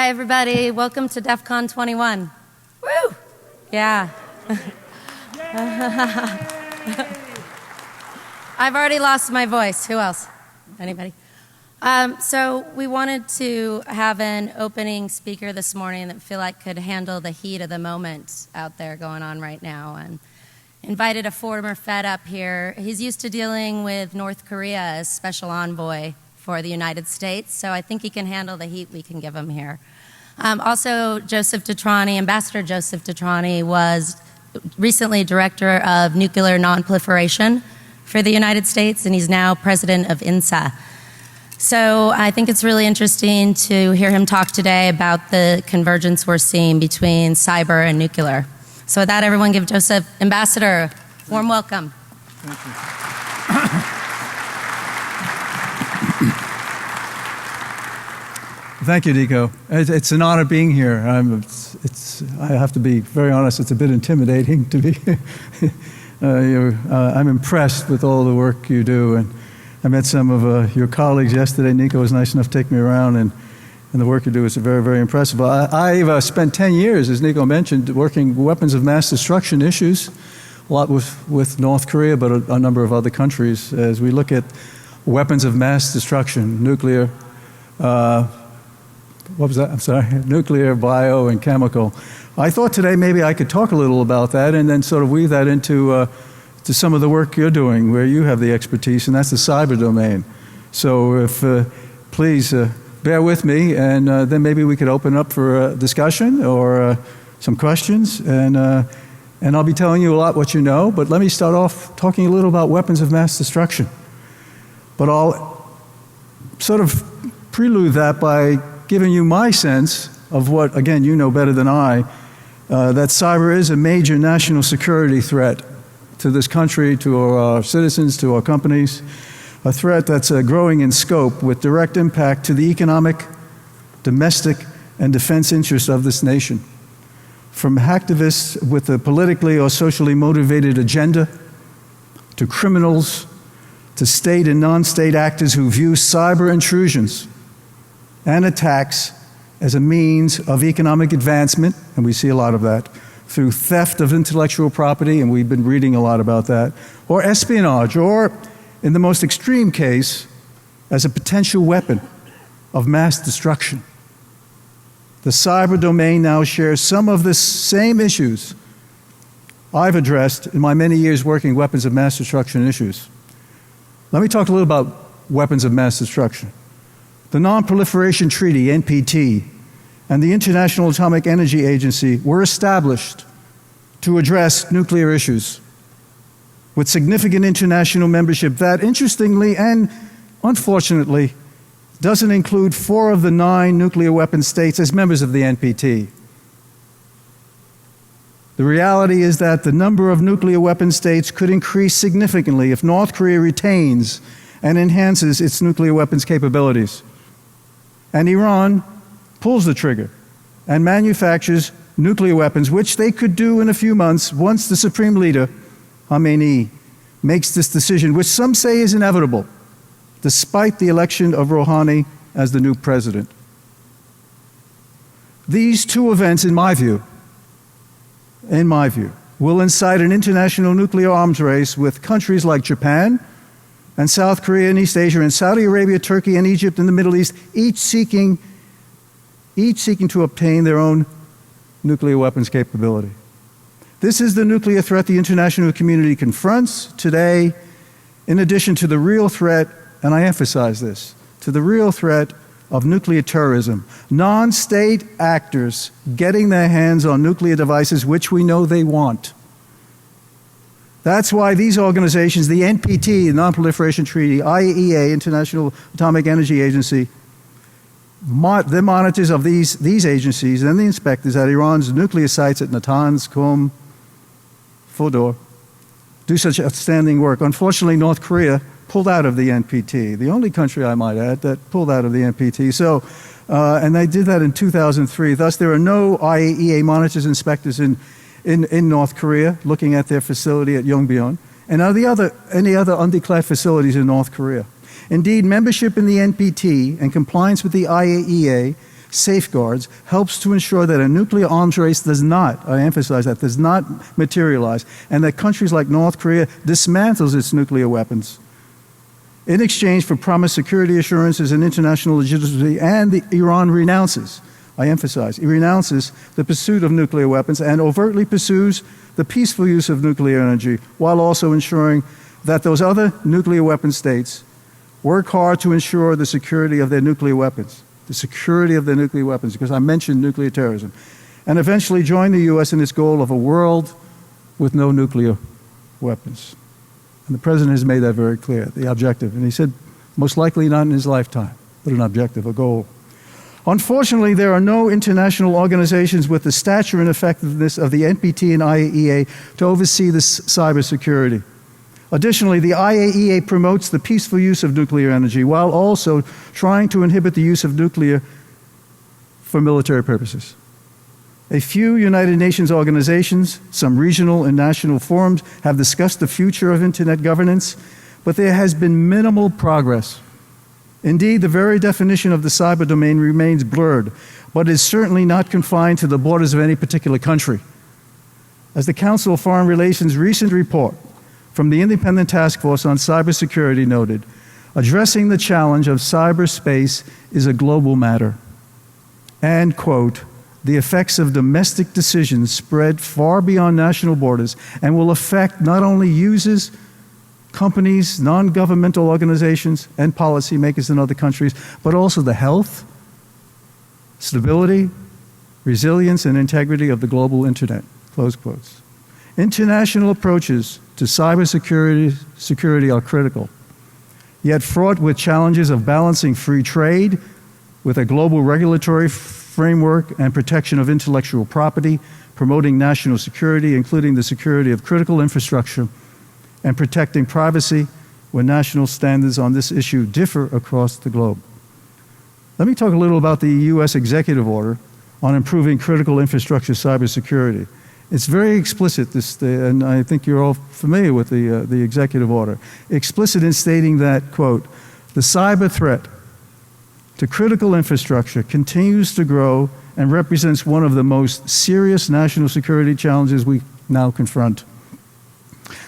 Hi, everybody. Welcome to DEFCON 21. Woo! Yeah. I've already lost my voice. Who else? Anybody? So we wanted to have an opening speaker this morning that we feel like could handle the heat of the moment out there going on right now, and invited a former Fed up here. He's used to dealing with North Korea as special envoy for the United States, so I think he can handle the heat we can give him here. Also, Joseph DeTrani, Ambassador Joseph DeTrani, was recently Director of Nuclear Nonproliferation for the United States, and he's now President of INSA. So I think it's really interesting to hear him talk today about the convergence we're seeing between cyber and nuclear. So with that, everyone give Joseph, Ambassador, a warm welcome. Thank you. Thank you, Nico. It's an honor being here. I have to be very honest, it's a bit intimidating to be here. I'm impressed with all the work you do, and I met some of your colleagues yesterday. Nico was nice enough to take me around, and the work you do is very, very impressive. I've spent 10 years, as Nico mentioned, working weapons of mass destruction issues, a lot with North Korea, but a number of other countries, as we look at weapons of mass destruction, nuclear, what was that? I'm sorry, nuclear, bio, and chemical. I thought today maybe I could talk a little about that and then sort of weave that into to some of the work you're doing where you have the expertise, and that's the cyber domain. So if, please bear with me, and then maybe we could open up for a discussion or some questions, and I'll be telling you a lot what you know, but let me start off talking a little about weapons of mass destruction. But I'll sort of prelude that by giving you my sense of what, again, you know better than I, that cyber is a major national security threat to this country, to our citizens, to our companies, a threat that's growing in scope with direct impact to the economic, domestic, and defense interests of this nation. From hacktivists with a politically or socially motivated agenda, to criminals, to state and non-state actors who view cyber intrusions and attacks as a means of economic advancement, and we see a lot of that, through theft of intellectual property, and we've been reading a lot about that, or espionage, or in the most extreme case, as a potential weapon of mass destruction. The cyber domain now shares some of the same issues I've addressed in my many years working weapons of mass destruction issues. Let me talk a little about weapons of mass destruction. The Non-Proliferation Treaty, NPT, and the International Atomic Energy Agency were established to address nuclear issues with significant international membership that, interestingly and unfortunately, doesn't include 4 of the 9 nuclear weapon states as members of the NPT. The reality is that the number of nuclear weapon states could increase significantly if North Korea retains and enhances its nuclear weapons capabilities, and Iran pulls the trigger and manufactures nuclear weapons, which they could do in a few months once the Supreme Leader, Khamenei, makes this decision, which some say is inevitable, despite the election of Rouhani as the new president. These 2 events, in my view, will incite an international nuclear arms race with countries like Japan and South Korea and East Asia and Saudi Arabia, Turkey and Egypt in the Middle East, each seeking to obtain their own nuclear weapons capability. This is the nuclear threat the international community confronts today, in addition to the real threat, and I emphasize this, to the real threat of nuclear terrorism. Non-state actors getting their hands on nuclear devices, which we know they want. That's why these organizations, the NPT, the Non-Proliferation Treaty, IAEA, International Atomic Energy Agency, the monitors of these agencies and the inspectors at Iran's nuclear sites at Natanz, Qom, Fordow, do such outstanding work. Unfortunately, North Korea pulled out of the NPT, the only country, I might add, that pulled out of the NPT. So, and they did that in 2003. Thus, there are no IAEA monitors, inspectors in North Korea looking at their facility at Yongbyon, and any other undeclared facilities in North Korea. Indeed, membership in the NPT and compliance with the IAEA safeguards, helps to ensure that a nuclear arms race does not, I emphasize that, does not materialize, and that countries like North Korea dismantles its nuclear weapons in exchange for promised security assurances and international legitimacy, and Iran renounces, I emphasize, it renounces the pursuit of nuclear weapons and overtly pursues the peaceful use of nuclear energy, while also ensuring that those other nuclear weapon states work hard to ensure the security of their nuclear weapons, because I mentioned nuclear terrorism, and eventually join the U.S. in its goal of a world with no nuclear weapons. And the President has made that very clear, the objective. And he said, most likely not in his lifetime, but an objective, a goal. Unfortunately, there are no international organizations with the stature and effectiveness of the NPT and IAEA to oversee this cybersecurity. Additionally, the IAEA promotes the peaceful use of nuclear energy while also trying to inhibit the use of nuclear for military purposes. A few United Nations organizations, some regional and national forums have discussed the future of Internet governance, but there has been minimal progress. Indeed, the very definition of the cyber domain remains blurred, but is certainly not confined to the borders of any particular country. As the Council of Foreign Relations' recent report from the Independent Task Force on Cybersecurity noted, addressing the challenge of cyberspace is a global matter. And, quote, the effects of domestic decisions spread far beyond national borders and will affect not only users, companies, non-governmental organizations, and policymakers in other countries, but also the health, stability, resilience, and integrity of the global internet, close quotes. International approaches to cybersecurity are critical, yet fraught with challenges of balancing free trade with a global regulatory framework and protection of intellectual property, promoting national security, including the security of critical infrastructure, and protecting privacy when national standards on this issue differ across the globe. Let me talk a little about the U.S. executive order on improving critical infrastructure cybersecurity. It's very explicit, and I think you're all familiar with the executive order. Explicit in stating that, quote, the cyber threat to critical infrastructure continues to grow and represents one of the most serious national security challenges we now confront.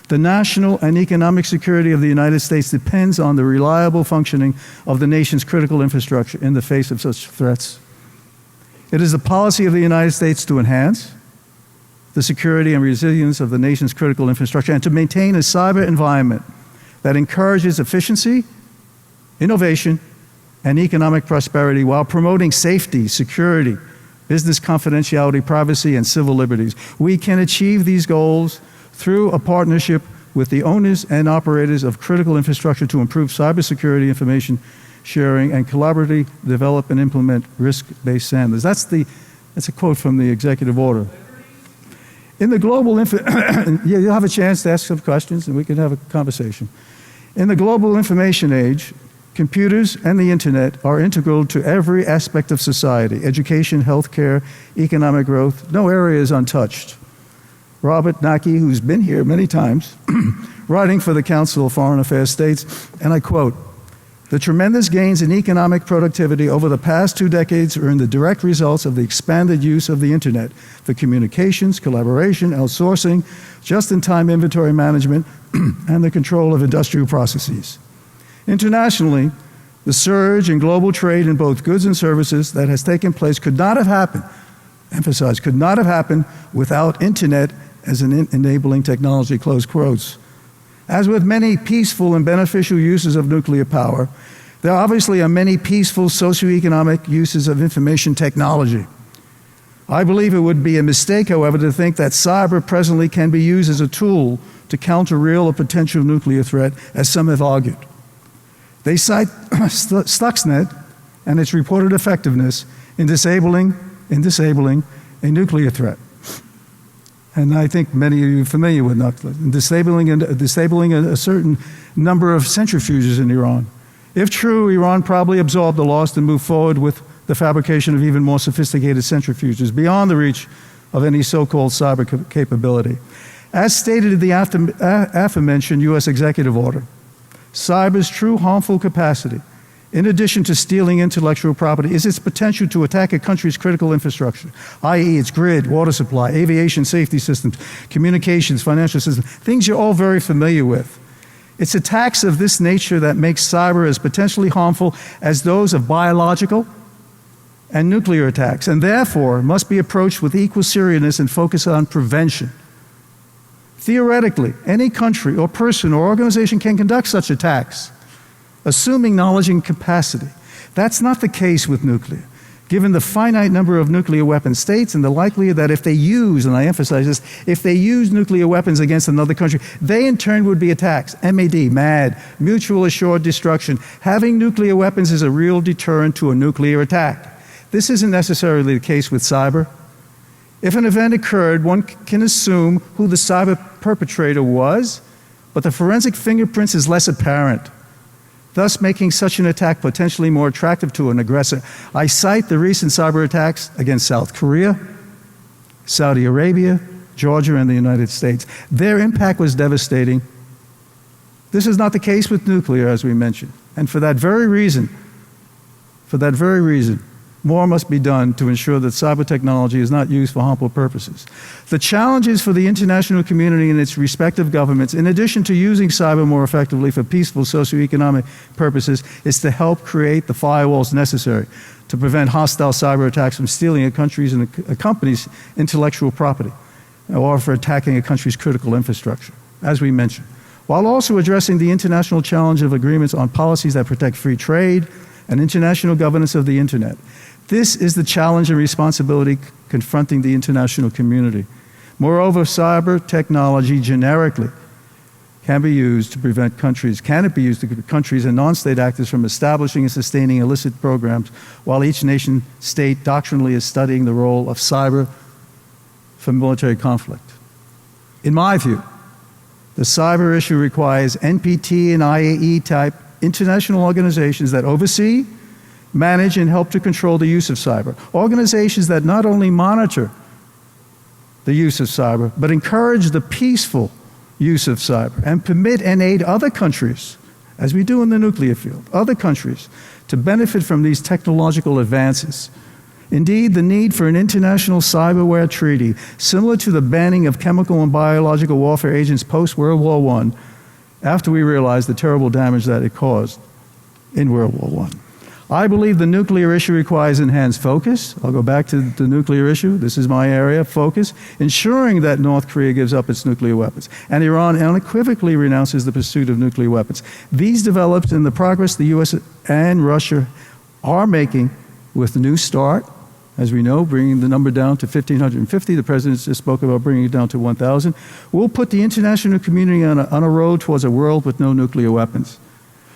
The national and economic security of the United States depends on the reliable functioning of the nation's critical infrastructure in the face of such threats. It is the policy of the United States to enhance the security and resilience of the nation's critical infrastructure and to maintain a cyber environment that encourages efficiency, innovation, and economic prosperity while promoting safety, security, business confidentiality, privacy, and civil liberties. We can achieve these goals through a partnership with the owners and operators of critical infrastructure to improve cybersecurity information sharing and collaboratively develop and implement risk-based standards. That's a quote from the executive order. In the global you'll have a chance to ask some questions and we can have a conversation. In the global information age, computers and the internet are integral to every aspect of society: education, healthcare, economic growth. No area is untouched. Robert Naki, who's been here many times, writing for the Council of Foreign Affairs, states, and I quote, the tremendous gains in economic productivity over the past 2 decades are in the direct results of the expanded use of the internet for communications, collaboration, outsourcing, just-in-time inventory management, and the control of industrial processes. Internationally, the surge in global trade in both goods and services that has taken place could not have happened, emphasize, could not have happened without internet as an enabling technology, close quotes. As with many peaceful and beneficial uses of nuclear power, there obviously are many peaceful socioeconomic uses of information technology. I believe it would be a mistake, however, to think that cyber presently can be used as a tool to counter real or potential nuclear threat, as some have argued. They cite Stuxnet and its reported effectiveness in disabling a nuclear threat. And I think many of you are familiar with disabling a certain number of centrifuges in Iran. If true, Iran probably absorbed the loss and moved forward with the fabrication of even more sophisticated centrifuges beyond the reach of any so-called cyber capability. As stated in the aforementioned U.S. executive order, cyber's true harmful capacity in addition to stealing intellectual property, is its potential to attack a country's critical infrastructure, i.e. its grid, water supply, aviation safety systems, communications, financial systems, things you're all very familiar with. It's attacks of this nature that make cyber as potentially harmful as those of biological and nuclear attacks, and therefore must be approached with equal seriousness and focus on prevention. Theoretically, any country or person or organization can conduct such attacks, assuming knowledge and capacity. That's not the case with nuclear. Given the finite number of nuclear weapon states and the likelihood that if they use, and I emphasize this, if they use nuclear weapons against another country, they in turn would be attacked. MAD, mutual assured destruction. Having nuclear weapons is a real deterrent to a nuclear attack. This isn't necessarily the case with cyber. If an event occurred, one can assume who the cyber perpetrator was, but the forensic fingerprints is less apparent, thus making such an attack potentially more attractive to an aggressor. I cite the recent cyber attacks against South Korea, Saudi Arabia, Georgia, and the United States. Their impact was devastating. This is not the case with nuclear, as we mentioned. And for that very reason, more must be done to ensure that cyber technology is not used for harmful purposes. The challenges for the international community and its respective governments, in addition to using cyber more effectively for peaceful socioeconomic purposes, is to help create the firewalls necessary to prevent hostile cyber attacks from stealing a country's and a company's intellectual property, or for attacking a country's critical infrastructure, as we mentioned, while also addressing the international challenge of agreements on policies that protect free trade and international governance of the Internet. This is the challenge and responsibility confronting the international community. Moreover, cyber technology generically can be used to prevent countries and non-state actors from establishing and sustaining illicit programs, while each nation state doctrinally is studying the role of cyber for military conflict. In my view, the cyber issue requires NPT and IAE type international organizations that oversee, manage, and help to control the use of cyber. Organizations that not only monitor the use of cyber, but encourage the peaceful use of cyber and permit and aid other countries, as we do in the nuclear field, other countries, to benefit from these technological advances. Indeed, the need for an international cyberware treaty, similar to the banning of chemical and biological warfare agents post-World War I, after we realized the terrible damage that it caused in World War I. I believe the nuclear issue requires enhanced focus. I'll go back to the nuclear issue. This is my area of focus. Ensuring that North Korea gives up its nuclear weapons, and Iran unequivocally renounces the pursuit of nuclear weapons. These developments and the progress the U.S. and Russia are making with the New START, as we know, bringing the number down to 1,550. The President just spoke about bringing it down to 1,000. Will put the international community on a road towards a world with no nuclear weapons.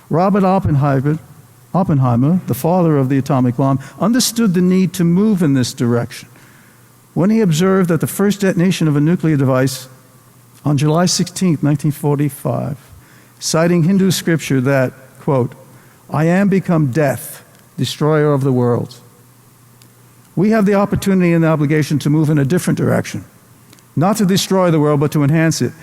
Robert Oppenheimer, the father of the atomic bomb, understood the need to move in this direction when he observed that the first detonation of a nuclear device on July 16, 1945, citing Hindu scripture that, quote, "I am become death, destroyer of the world." We have the opportunity and the obligation to move in a different direction, not to destroy the world, but to enhance it.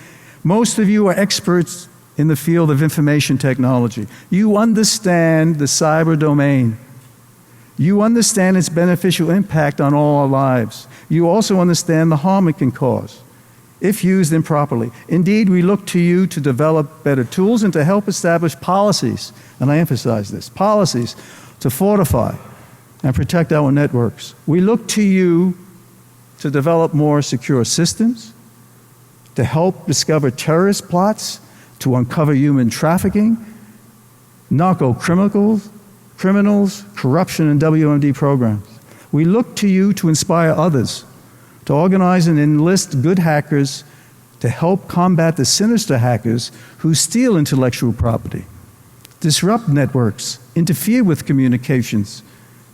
Most of you are experts in the field of information technology. You understand the cyber domain. You understand its beneficial impact on all our lives. You also understand the harm it can cause if used improperly. Indeed, we look to you to develop better tools and to help establish policies, and I emphasize this, policies to fortify and protect our networks. We look to you to develop more secure systems, to help discover terrorist plots, to uncover human trafficking, criminals, corruption, and WMD programs. We look to you to inspire others, to organize and enlist good hackers to help combat the sinister hackers who steal intellectual property, disrupt networks, interfere with communications,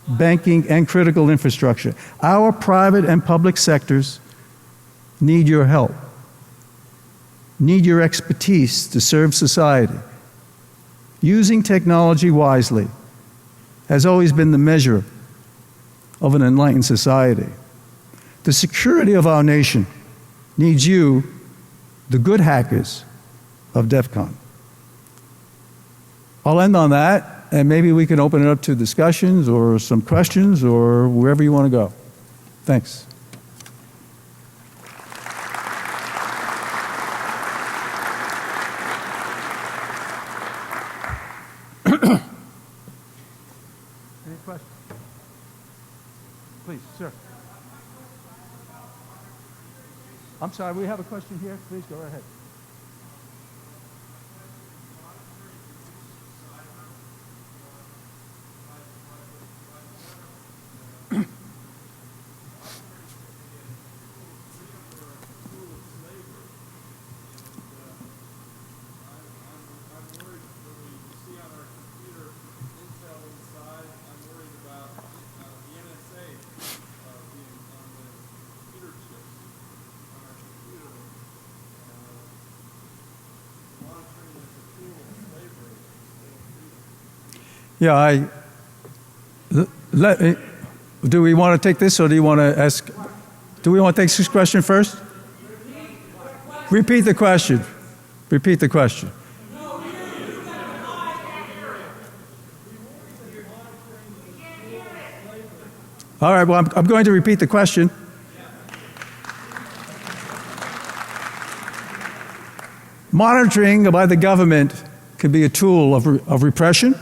banking, and critical infrastructure. Our private and public sectors need your help, need your expertise to serve society. Using technology wisely has always been the measure of an enlightened society. The security of our nation needs you, the good hackers of DEFCON. I'll end on that. and maybe we can open it up to discussions or some questions or wherever you want to go. Thanks. Any questions? Please, sir. I'm sorry, we have a question here. Please go ahead. Yeah, do we want to take this or do you want to ask? Do we want to take this question first? Repeat the question. Repeat the question. All right, well, I'm going to repeat the question. Monitoring by the government can be a tool of repression.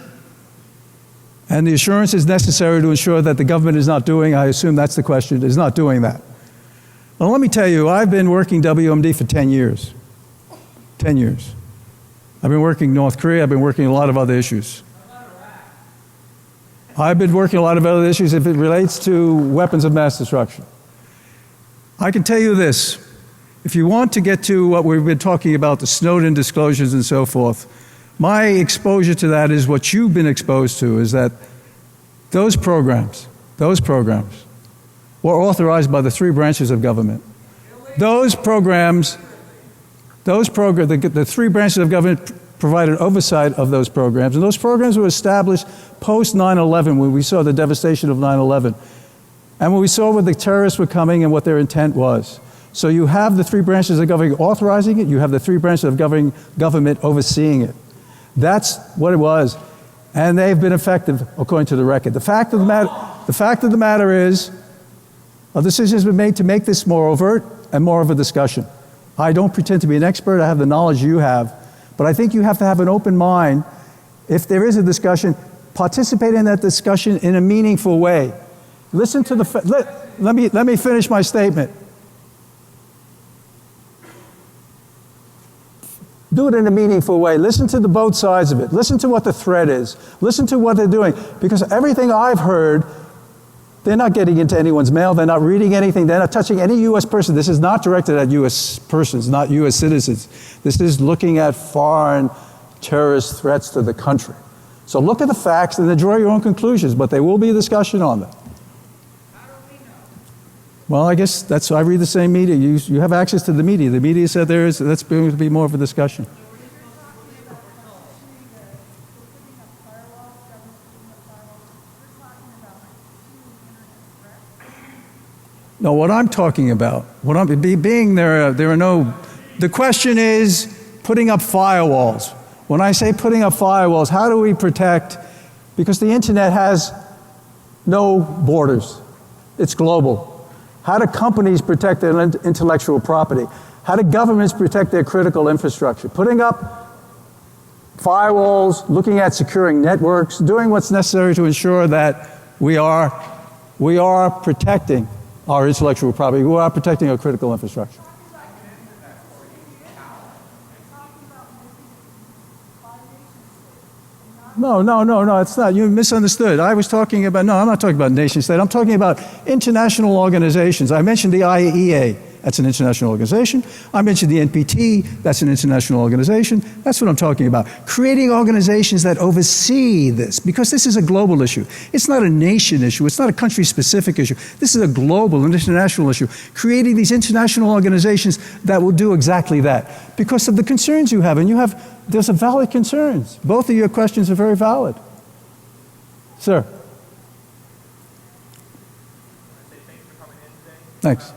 And the assurance is necessary to ensure that the government is not doing, I assume that's the question, is not doing that. Well, let me tell you, I've been working WMD for 10 years. 10 years. I've been working North Korea, I've been working a lot of other issues. I've been working a lot of other issues if it relates to weapons of mass destruction. I can tell you this, if you want to get to what we've been talking about, the Snowden disclosures and so forth, my exposure to that is what you've been exposed to, is that those programs were authorized by the three branches of government. The three branches of government provided oversight of those programs, and those programs were established post 9/11 when we saw the devastation of 9/11, and when we saw where the terrorists were coming and what their intent was. So you have the three branches of government authorizing it, you have the three branches of government overseeing it. That's what it was, and they've been effective according to the record. The fact of the matter is, a decision has been made to make this more overt and more of a discussion. I don't pretend to be an expert, I have the knowledge you have, but I think you have to have an open mind. If there is a discussion, participate in that discussion in a meaningful way. Listen to let me finish my statement. Do it in a meaningful way. Listen to both sides of it. Listen to what the threat is. Listen to what they're doing. Because everything I've heard, they're not getting into anyone's mail. They're not reading anything. They're not touching any U.S. person. This is not directed at U.S. persons, not U.S. citizens. This is looking at foreign terrorist threats to the country. So look at the facts and then draw your own conclusions, but there will be a discussion on them. Well, I guess I read the same media. You have access to the media. The media said that's going to be more of a discussion. No, what I'm talking about, the question is putting up firewalls. When I say putting up firewalls, how do we protect, because the internet has no borders. It's global. How do companies protect their intellectual property? How do governments protect their critical infrastructure? Putting up firewalls, looking at securing networks, doing what's necessary to ensure that we are protecting our intellectual property, we are protecting our critical infrastructure. No, it's not. You misunderstood. I'm not talking about nation state. I'm talking about international organizations. I mentioned the IEA. That's an international organization. I mentioned the NPT. That's an international organization. That's what I'm talking about. Creating organizations that oversee this, because this is a global issue. It's not a nation issue. It's not a country-specific issue. This is a global and international issue. Creating these international organizations that will do exactly that because of the concerns you have. And there's a valid concerns. Both of your questions are very valid. Sir. Thanks.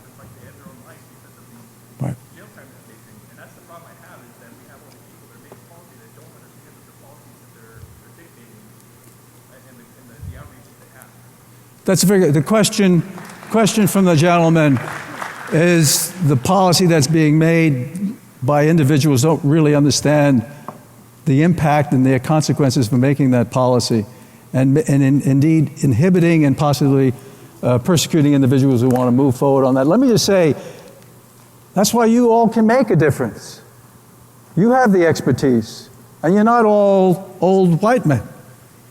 happens, like they end their own life because of the Right. jail time they're facing. And that's the problem I have, is that we have all these people that are making policy that don't understand that the policies that they're dictating and the outreach that they have. That's very good. The question from the gentleman is the policy that's being made by individuals don't really understand the impact and their consequences for making that policy, and indeed inhibiting and possibly persecuting individuals who want to move forward on that. Let me just say, that's why you all can make a difference. You have the expertise, and you're not all old white men.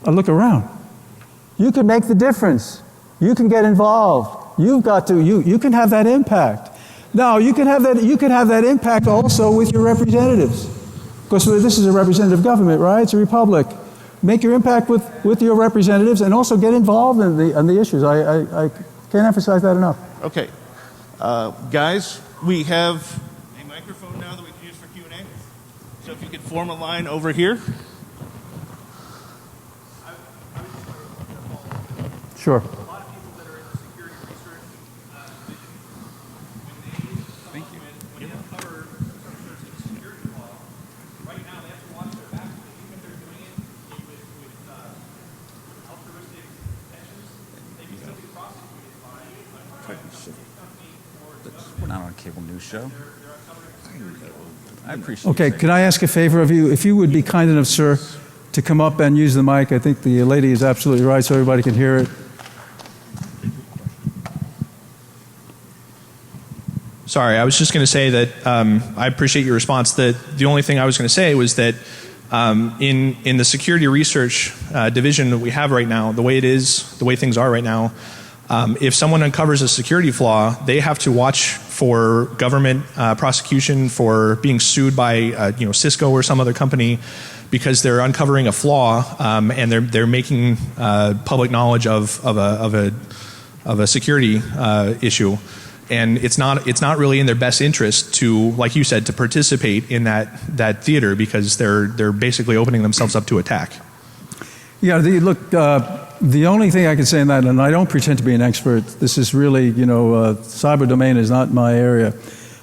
Look around. You can make the difference. You can get involved. You've got to. You can have that impact. Now you can have that. You can have that impact also with your representatives, because this is a representative government, right? It's a republic. Make your impact with your representatives, and also get involved in the issues. I can't emphasize that enough. Okay, guys, we have a microphone now that we can use for Q&A. So if you could form a line over here. Sure. A lot of people that are in the security research division, when they uncover some sort of security law, right now they have to watch their back. Even if they're doing it with altruistic intentions, they can still be prosecuted by a company or We're not on a cable news show. I appreciate it. Okay, can I ask a favor of you? If you would be kind enough, sir, to come up and use the mic. I think the lady is absolutely right, so everybody can hear it. Sorry, I was just going to say that I appreciate your response. The only thing I was going to say was that in the security research division that we have right now, the way things are right now, if someone uncovers a security flaw, they have to watch for government prosecution for being sued by Cisco or some other company, because they're uncovering a flaw and they're making public knowledge of a security issue. And it's not really in their best interest to, like you said, to participate in that theater, because they're basically opening themselves up to attack. Yeah, the only thing I can say in that, and I don't pretend to be an expert, this is really, cyber domain is not my area,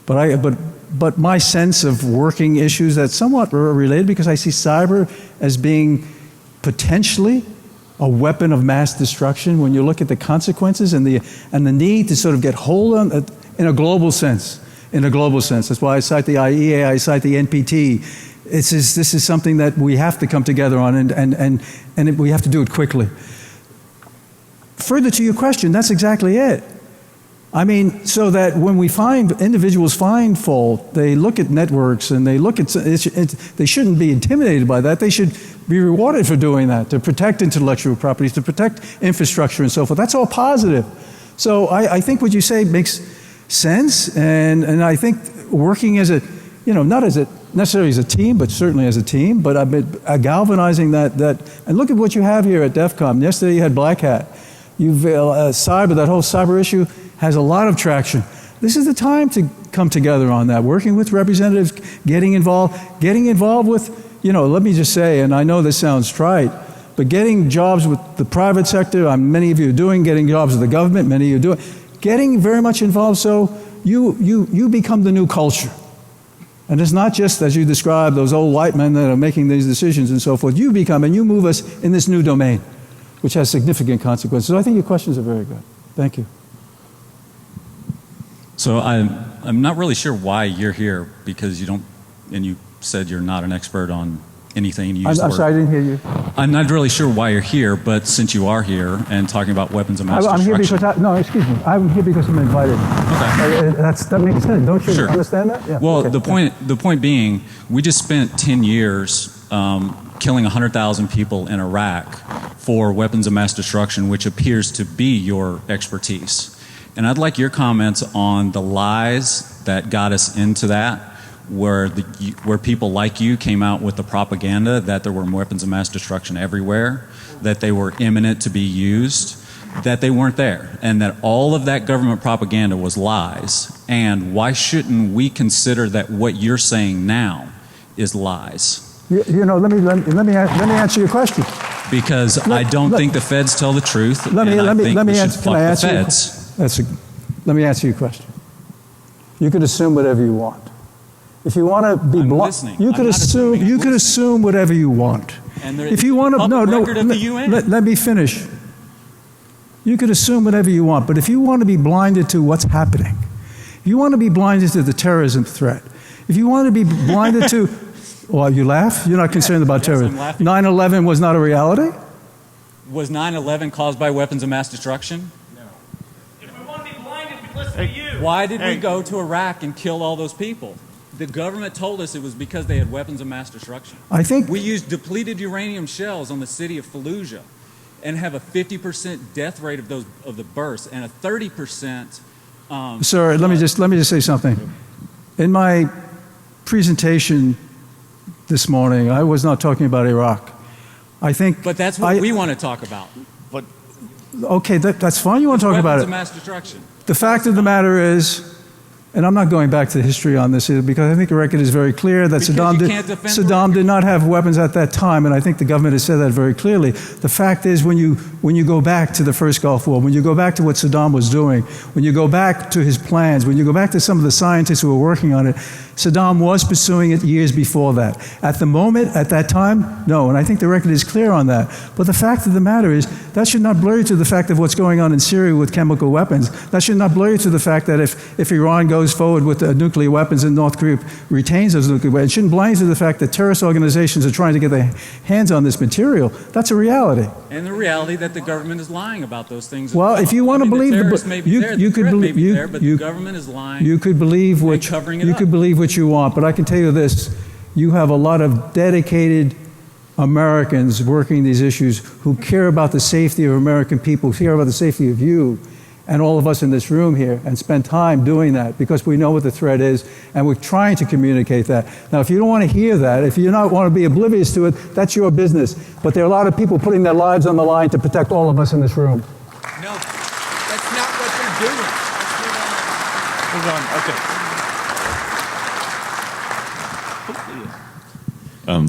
but my sense of working issues that's somewhat related, because I see cyber as being potentially a weapon of mass destruction when you look at the consequences and the need to sort of get hold on in a global sense. That's why I cite the IEA, I cite the NPT. This is something that we have to come together on, and we have to do it quickly. Further to your question, that's exactly it. I mean, so that when individuals find fault, they look at networks and they look at, they shouldn't be intimidated by that. They should be rewarded for doing that, to protect intellectual properties, to protect infrastructure and so forth. That's all positive. So I think what you say makes sense, and I think working as not necessarily as a team, but certainly as a team, but I've been galvanizing that, and look at what you have here at DEFCON. Yesterday you had Black Hat. You've that whole cyber issue has a lot of traction. This is the time to come together on that, working with representatives, getting involved with, let me just say, and I know this sounds trite, but getting jobs with the private sector, many of you are doing, getting jobs with the government, many of you are doing, getting very much involved so you become the new culture. And it's not just, as you described, those old white men that are making these decisions and so forth. You become, and you move us in this new domain, which has significant consequences. So I think your questions are very good. Thank you. So I'm not really sure why you're here, because you said you're not an expert on anything. I'm sorry, I didn't hear you. I'm not really sure why you're here, but since you are here and talking about weapons of mass destruction. I'm here because excuse me. I'm here because I'm invited. Okay. That makes sense. Don't you Sure. understand that? Yeah. Well, Okay. the point being, we just spent 10 years killing 100,000 people in Iraq for weapons of mass destruction, which appears to be your expertise. And I'd like your comments on the lies that got us into that, where people like you came out with the propaganda that there were weapons of mass destruction everywhere, that they were imminent to be used, that they weren't there, and that all of that government propaganda was lies. And why shouldn't we consider that what you're saying now is lies? Let me answer your question. Because I don't think the feds tell the truth, and I think we should fuck the feds. Let me answer your question. You could assume whatever you want. If you want to be blunt, you could assume whatever you want. And If you want to, let me finish. You could assume whatever you want, but if you want to be blinded to what's happening, if you want to be blinded to the terrorism threat, if you want to be blinded to, well, you laugh? You're not concerned about terrorism. 9/11 was not a reality? Was 9/11 caused by weapons of mass destruction? No. If we want to be blinded, we listen to you. Why did we go to Iraq and kill all those people? The government told us it was because they had weapons of mass destruction. I think we used depleted uranium shells on the city of Fallujah and have a 50% death rate of the bursts and a 30%. Sir, let me just say something. In my presentation this morning, I was not talking about Iraq. I think. But that's what we want to talk about. But okay, that's fine. You want to talk about it. Weapons of mass destruction. The fact of the matter is, and I'm not going back to the history on this either, because I think the record is very clear that Saddam did not have weapons at that time, and I think the government has said that very clearly. The fact is, when you go back to the first Gulf War, when you go back to what Saddam was doing, when you go back to his plans, when you go back to some of the scientists who were working on it, Saddam was pursuing it years before that. At the moment, at that time, no, and I think the record is clear on that. But the fact of the matter is, that should not blur you to the fact of what's going on in Syria with chemical weapons. That should not blur you to the fact that if Iran goes forward with nuclear weapons and North Korea retains those nuclear weapons, it shouldn't blind you to the fact that terrorist organizations are trying to get their hands on this material. That's a reality. And the reality that the government is lying about those things. Well, if you want to believe the government is lying. You could believe what you want, but I can tell you this: you have a lot of dedicated Americans working these issues who care about the safety of American people, care about the safety of you and all of us in this room here, and spend time doing that because we know what the threat is and we're trying to communicate that. Now, if you don't want to hear that, if you don't want to be oblivious to it, that's your business. But there are a lot of people putting their lives on the line to protect all of us in this room. No, that's not what they're doing. move on. Okay.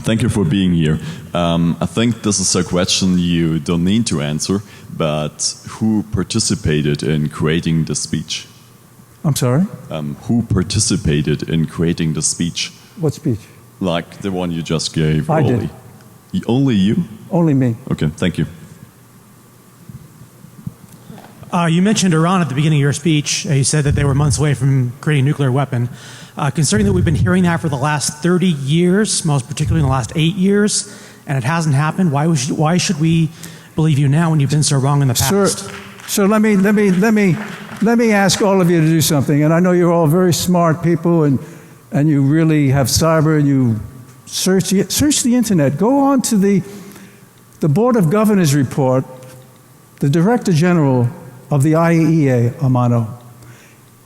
Thank you for being here. I think this is a question you don't need to answer, but who participated in creating the speech? I'm sorry? Who participated in creating the speech? What speech? Like the one you just gave. I did. Only you? Only me. Okay, thank you. You mentioned Iran at the beginning of your speech. You said that they were months away from creating a nuclear weapon. Considering that we've been hearing that for the last 30 years, most particularly in the last 8 years, and it hasn't happened, why should we believe you now when you've been so wrong in the past? Sir, let me ask all of you to do something. And I know you're all very smart people, and you really have cyber, and you search the internet. Go on to the Board of Governors report, the Director General of the IAEA, Amano.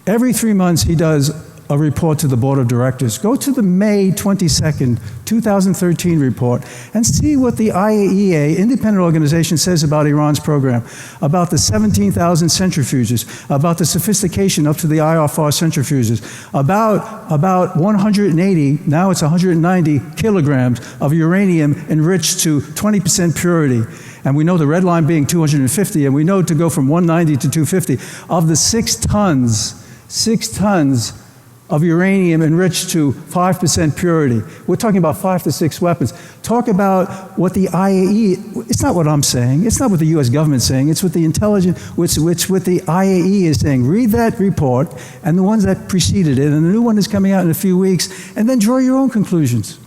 Every 3 months he does a report to the Board of Directors. Go to the May 22nd, 2013 report and see what the IAEA, independent organization, says about Iran's program, about the 17,000 centrifuges, about the sophistication up to the IR-4 centrifuges, about 180, now it's 190 kilograms of uranium enriched to 20% purity. And we know the red line being 250, and we know to go from 190 to 250. Of the 6 tons of uranium enriched to 5% purity. We're talking about 5 to 6 weapons. Talk about what the IAEA, it's not what I'm saying, it's not what the US government's saying, it's what the intelligence, what the IAEA is saying. Read that report and the ones that preceded it, and the new one is coming out in a few weeks, and then draw your own conclusions.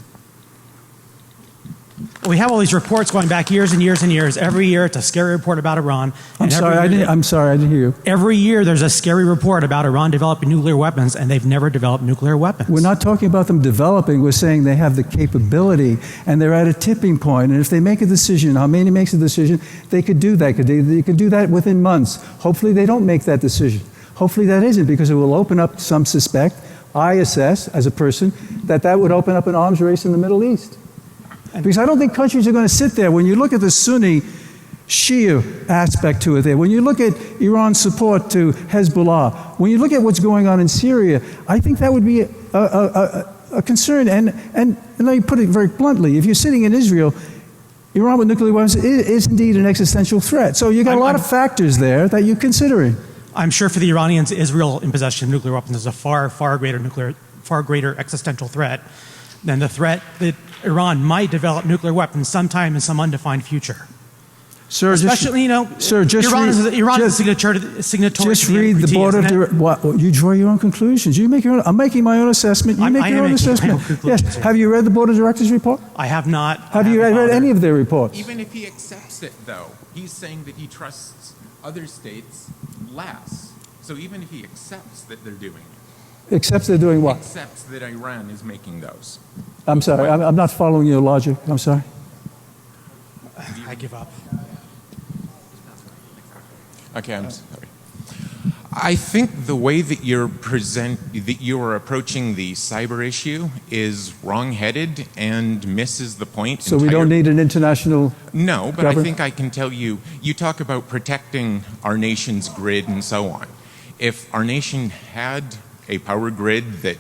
We have all these reports going back years and years and years. Every year it's a scary report about Iran. I'm sorry, I didn't hear you. Every year there's a scary report about Iran developing nuclear weapons, and they've never developed nuclear weapons. We're not talking about them developing. We're saying they have the capability, and they're at a tipping point. And if they make a decision, Khomeini makes a decision, they could do that. They could do that within months. Hopefully they don't make that decision. Hopefully that isn't, because it will open up, some suspect, I assess as a person, that would open up an arms race in the Middle East. Because I don't think countries are going to sit there. When you look at the Sunni Shia aspect to it there, when you look at Iran's support to Hezbollah, when you look at what's going on in Syria, I think that would be a concern. And let me put it very bluntly. If you're sitting in Israel, Iran with nuclear weapons is indeed an existential threat. So you've got a lot of factors there that you're considering. I'm sure for the Iranians, Israel in possession of nuclear weapons is a far greater existential threat than the threat that Iran might develop nuclear weapons sometime in some undefined future. Sir, Especially, Iran is a signatory. Just read the board of you draw your own conclusions. You make your own. I'm making my own assessment. You make your own assessment. Yes. Have you read the board of directors report? I have not. Have you read any of their reports? Even if he accepts it, though, he's saying that he trusts other states less. So even if he accepts that they're doing it. Accepts they're doing what? Accepts that Iran is making those. I'm sorry. I'm not following your logic. I'm sorry. I give up. Okay, I'm sorry. I think the way that you are approaching the cyber issue is wrong-headed and misses the point. So we don't need an international No, but government? I think I can tell you, you talk about protecting our nation's grid and so on. If our nation had a power grid that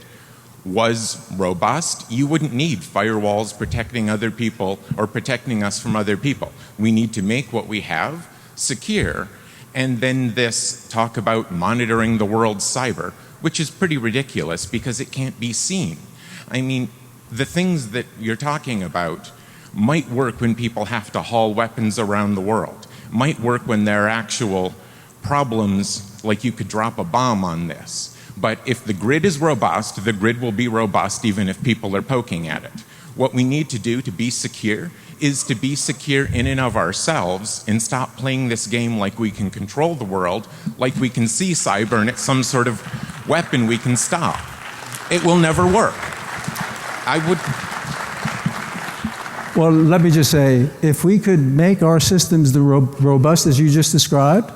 was robust, you wouldn't need firewalls protecting other people or protecting us from other people. We need to make what we have secure. And then this talk about monitoring the world's cyber, which is pretty ridiculous because it can't be seen. I mean, the things that you're talking about might work when people have to haul weapons around the world, might work when there are actual problems, like you could drop a bomb on this. But if the grid is robust, the grid will be robust even if people are poking at it. What we need to do to be secure is to be secure in and of ourselves and stop playing this game like we can control the world, like we can see cyber and it's some sort of weapon we can stop. It will never work. Well, let me just say, if we could make our systems the robust as you just described,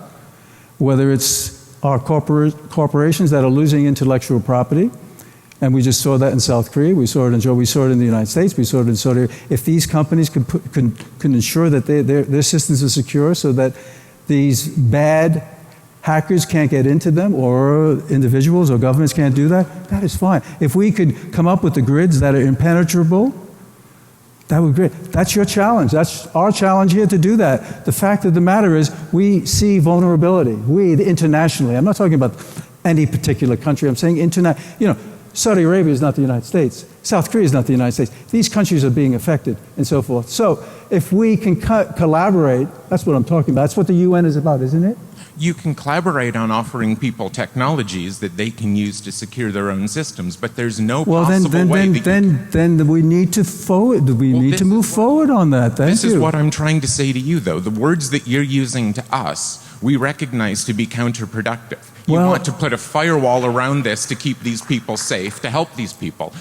whether it's our corporations that are losing intellectual property, and we just saw that in South Korea, we saw it in the United States, we saw it in Saudi Arabia. If these companies can ensure that their systems are secure so that these bad hackers can't get into them, or individuals or governments can't do that, that is fine. If we could come up with the grids that are impenetrable, that would be great. That's your challenge. That's our challenge here to do that. The fact of the matter is we see vulnerability. Internationally. I'm not talking about any particular country. I'm saying Saudi Arabia is not the United States. South Korea is not the United States. These countries are being affected and so forth. So if we can collaborate, that's what I'm talking about. That's what the UN is about, isn't it? You can collaborate on offering people technologies that they can use to secure their own systems, but there's no possible way that then we need to forward. We need to move forward on that. Thank you. This is what I'm trying to say to you, though. The words that you're using to us, we recognize to be counterproductive. You want to put a firewall around this to keep these people safe, to help these people.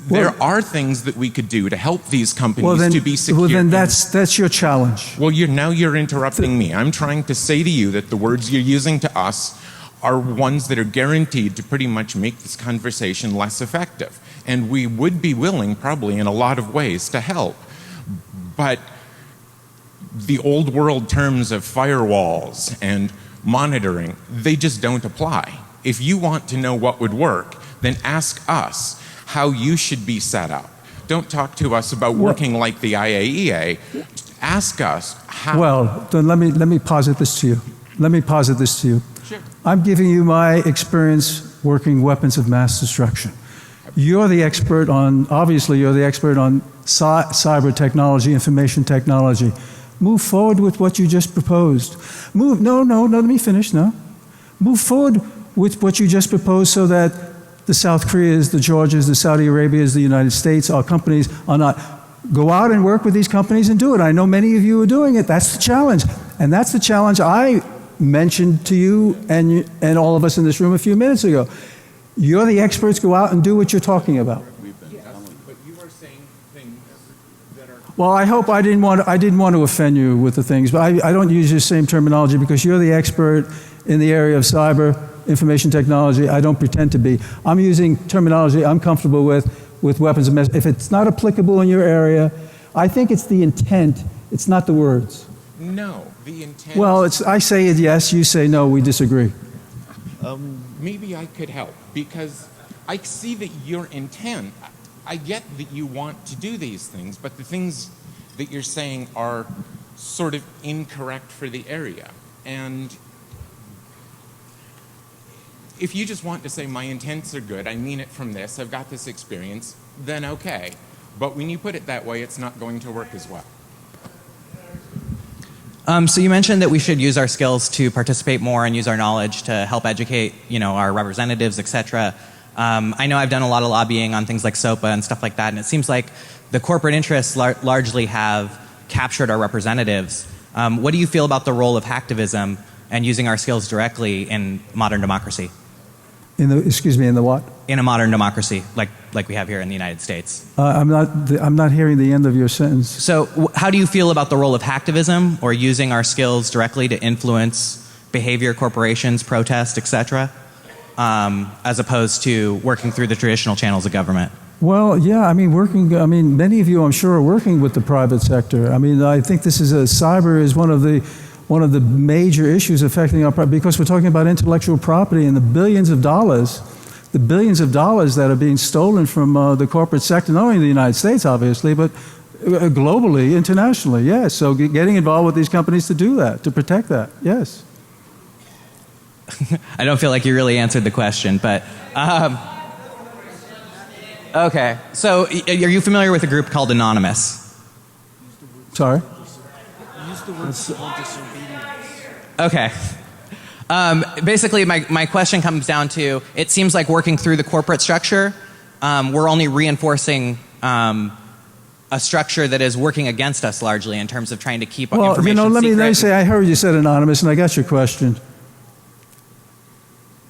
There are things that we could do to help these companies to be secure. Well, then that's your challenge. Well, now you're interrupting me. I'm trying to say to you that the words you're using to us are ones that are guaranteed to pretty much make this conversation less effective. And we would be willing, probably in a lot of ways, to help. But the old world terms of firewalls and monitoring, they just don't apply. If you want to know what would work, then ask us how you should be set up. Don't talk to us about working like the IAEA. Ask us how. Well, then let me posit this to you. Sure. I'm giving you my experience working weapons of mass destruction. You're the expert on cyber technology, information technology. Move forward with what you just proposed. No, let me finish, no. Move forward with what you just proposed so that the South Koreas, the Georgias, the Saudi Arabias, the United States, our companies are not. Go out and work with these companies and do it. I know many of you are doing it. That's the challenge. And that's the challenge I mentioned to you and all of us in this room a few minutes ago. You're the experts. Go out and do what you're talking about. But you are saying things that are... Well, I hope I didn't want to offend you with the things, but I don't use your same terminology because you're the expert in the area of cyber information technology. I don't pretend to be. I'm using terminology I'm comfortable with weapons of mass. If it's not applicable in your area, I think it's the intent. It's not the words. No, the intent... Well, I say it yes, you say no, we disagree. Maybe I could help, because I see that your intent, I get that you want to do these things, but the things that you're saying are sort of incorrect for the area. And If you just want to say my intents are good, I mean it from this, I've got this experience, then okay. But when you put it that way, it's not going to work as well. So you mentioned that we should use our skills to participate more and use our knowledge to help educate, our representatives, et cetera. I know I've done a lot of lobbying on things like SOPA and stuff like that, and it seems like the corporate interests largely have captured our representatives. What do you feel about the role of hacktivism and using our skills directly in modern democracy? In the what? In a modern democracy, like we have here in the United States. I'm not hearing the end of your sentence. So how do you feel about the role of hacktivism or using our skills directly to influence behavior, corporations, protest, et cetera, as opposed to working through the traditional channels of government? Well, yeah, many of you, I'm sure, are working with the private sector. I think cyber is one of the major issues affecting our, because we're talking about intellectual property and the billions of dollars that are being stolen from the corporate sector, not only in the United States, obviously, but globally, internationally, yes. So getting involved with these companies to do that, to protect that, yes. I don't feel like you really answered the question, but okay. So are you familiar with a group called Anonymous? Sorry? Use the word civil disobedience. Okay. Basically, my question comes down to, it seems like working through the corporate structure, we're only reinforcing a structure that is working against us largely in terms of trying to keep information secret. Let me say, I heard you said anonymous, and I got your question.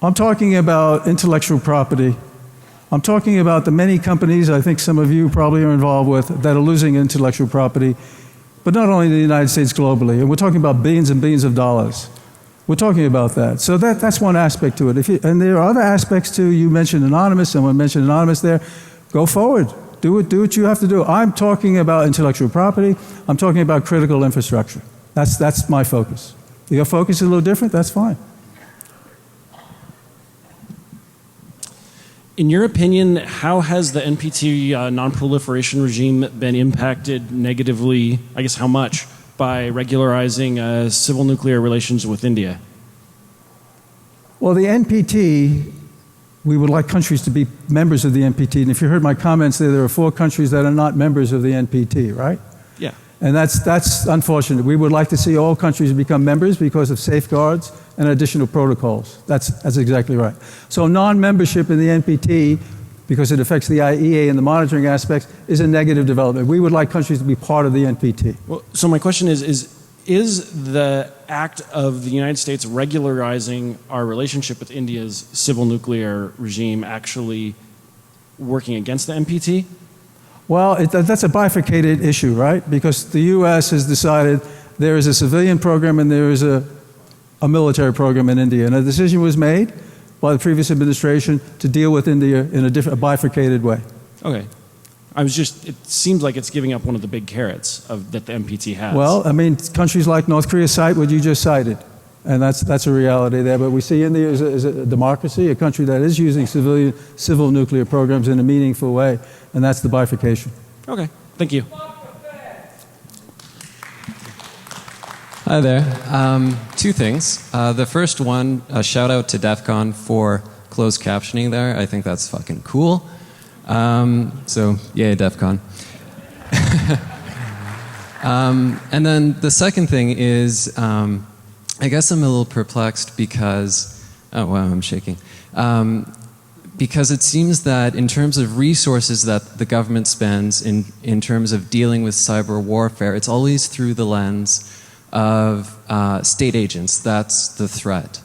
I'm talking about intellectual property. I'm talking about the many companies I think some of you probably are involved with that are losing intellectual property, but not only in the United States, globally. And we're talking about billions and billions of dollars. We're talking about that. So that's one aspect to it. And there are other aspects too. You mentioned anonymous, someone mentioned anonymous there. Go forward. Do what you have to do. I'm talking about intellectual property. I'm talking about critical infrastructure. That's my focus. If your focus is a little different, that's fine. In your opinion, how has the NPT non-proliferation regime been impacted negatively, I guess how much, by regularizing civil nuclear relations with India? Well, the NPT, we would like countries to be members of the NPT. And if you heard my comments there are 4 countries that are not members of the NPT, right? Yeah. And that's unfortunate. We would like to see all countries become members because of safeguards and additional protocols. That's exactly right. So non-membership in the NPT, because it affects the IEA and the monitoring aspects, is a negative development. We would like countries to be part of the NPT. Well, so my question is the act of the United States regularizing our relationship with India's civil nuclear regime actually working against the NPT? Well, that's a bifurcated issue, right? Because the U.S. has decided there is a civilian program and there is a military program in India. And a decision was made by the previous administration to deal with India in a bifurcated way. Okay. It seems like it's giving up one of the big carrots that the NPT has. Well, countries like North Korea cite what you just cited. And that's a reality there. But we see India as a democracy, a country that is using civil nuclear programs in a meaningful way. And that's the bifurcation. Okay. Thank you. Hi there. 2 things. The first one, a shout out to DEFCON for closed captioning there. I think that's fucking cool. So, yay, DEFCON. And then the second thing is, I guess I'm a little perplexed because, oh wow, I'm shaking. Because it seems that in terms of resources that the government spends in terms of dealing with cyber warfare, it's always through the lens of state agents. That's the threat.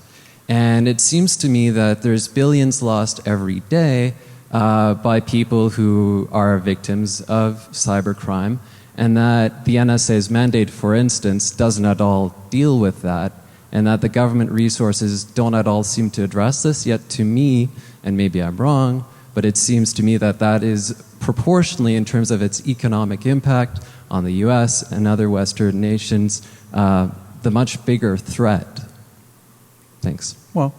And it seems to me that there's billions lost every day by people who are victims of cybercrime, and that the NSA's mandate, for instance, doesn't at all deal with that, and that the government resources don't at all seem to address this. Yet to me, and maybe I'm wrong, but it seems to me that that is proportionally, in terms of its economic impact on the US and other Western nations, the much bigger threat. Thanks. Well,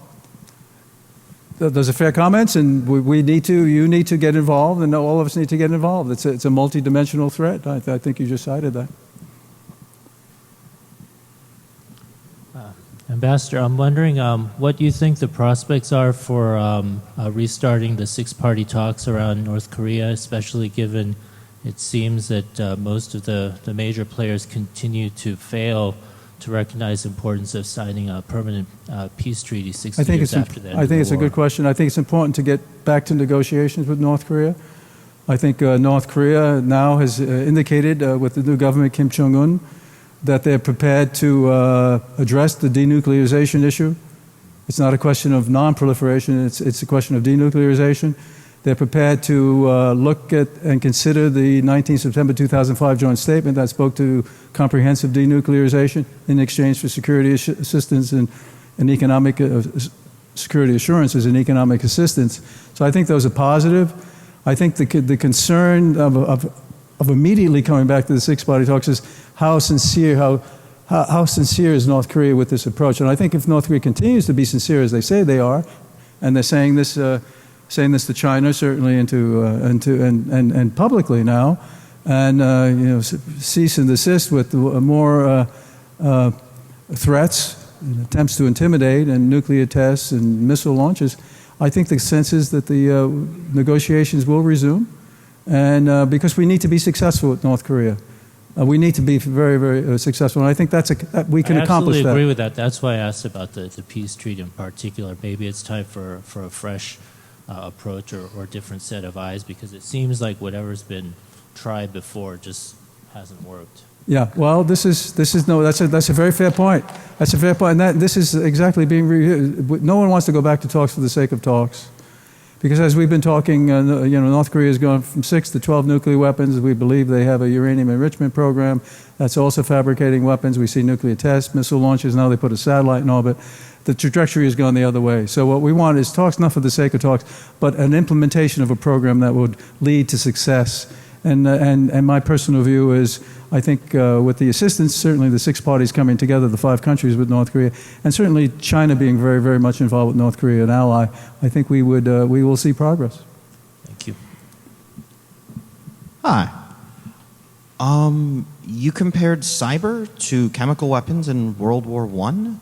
those are fair comments, and you need to get involved, and all of us need to get involved. It's a multi-dimensional threat. I think you just cited that. Ambassador, I'm wondering what you think the prospects are for restarting the six-party talks around North Korea, especially given it seems that most of the major players continue to fail to recognize the importance of signing a permanent peace treaty 60 years after that. I think it's a good question. I think it's important to get back to negotiations with North Korea. I think North Korea now has indicated with the new government, Kim Jong-un, that they're prepared to address the denuclearization issue. It's not a question of non-proliferation, it's a question of denuclearization. They're prepared to look at and consider the 19 September 2005 joint statement that spoke to comprehensive denuclearization in exchange for security assistance and economic security assurances and economic assistance. So I think those are positive. I think the concern of immediately coming back to the six-party talks is how sincere is North Korea with this approach. And I think if North Korea continues to be sincere as they say they are, and they're saying this to China certainly and publicly now, and cease and desist with more threats and attempts to intimidate and nuclear tests and missile launches, I think the sense is that the negotiations will resume, and because we need to be successful with North Korea. We need to be very, very successful, and I think we can accomplish that. I absolutely agree with that. That's why I asked about the peace treaty in particular. Maybe it's time for a fresh approach or different set of eyes, because it seems like whatever's been tried before just hasn't worked. Yeah, well, that's a very fair point. That's a fair point, and this is exactly being reviewed. No one wants to go back to talks for the sake of talks, because as we've been talking, North Korea has gone from 6 to 12 nuclear weapons. We believe they have a uranium enrichment program that's also fabricating weapons. We see nuclear tests, missile launches. Now they put a satellite in orbit. The trajectory has gone the other way. So what we want is talks, not for the sake of talks, but an implementation of a program that would lead to success. And my personal view is, I think with the assistance, certainly the six parties coming together, the 5 countries with North Korea, and certainly China being very, very much involved with North Korea, an ally, I think we will see progress. Thank you. Hi. You compared cyber to chemical weapons in World War I.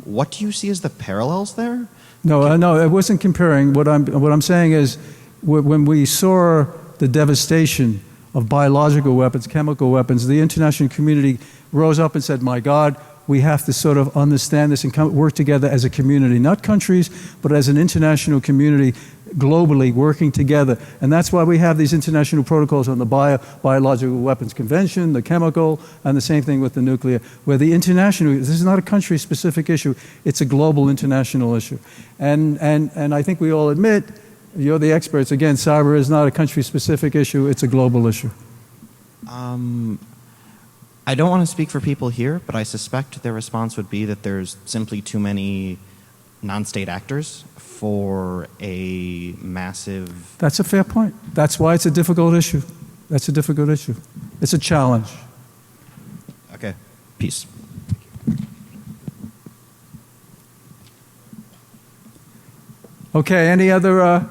What do you see as the parallels there? No, I wasn't comparing. What I'm saying is, when we saw the devastation of biological weapons, chemical weapons, the international community rose up and said, my God, we have to sort of understand this and work together as a community, not countries, but as an international community globally working together. And that's why we have these international protocols on the biological weapons convention, the chemical, and the same thing with the nuclear, where the international, this is not a country-specific issue, it's a global international issue. And I think we all admit, you're the experts. Again, cyber is not a country-specific issue. It's a global issue. I don't want to speak for people here, but I suspect their response would be that there's simply too many non-state actors for a massive... That's a fair point. That's why it's a difficult issue. That's a difficult issue. It's a challenge. Okay. Peace. Okay, any other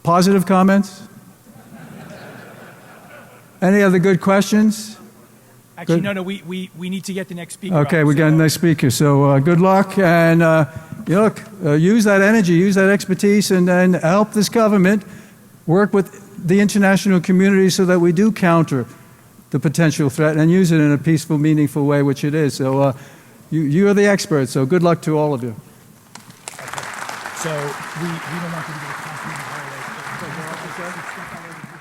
positive comments? Any other good questions? Actually, good? no, we need to get the next speaker. Okay, we got the next speaker. So good luck, and use that energy, use that expertise, and help this government work with the international community so that we do counter the potential threat and use it in a peaceful, meaningful way, which it is. So you are the experts, so good luck to all of you. So we don't want to get a compliment.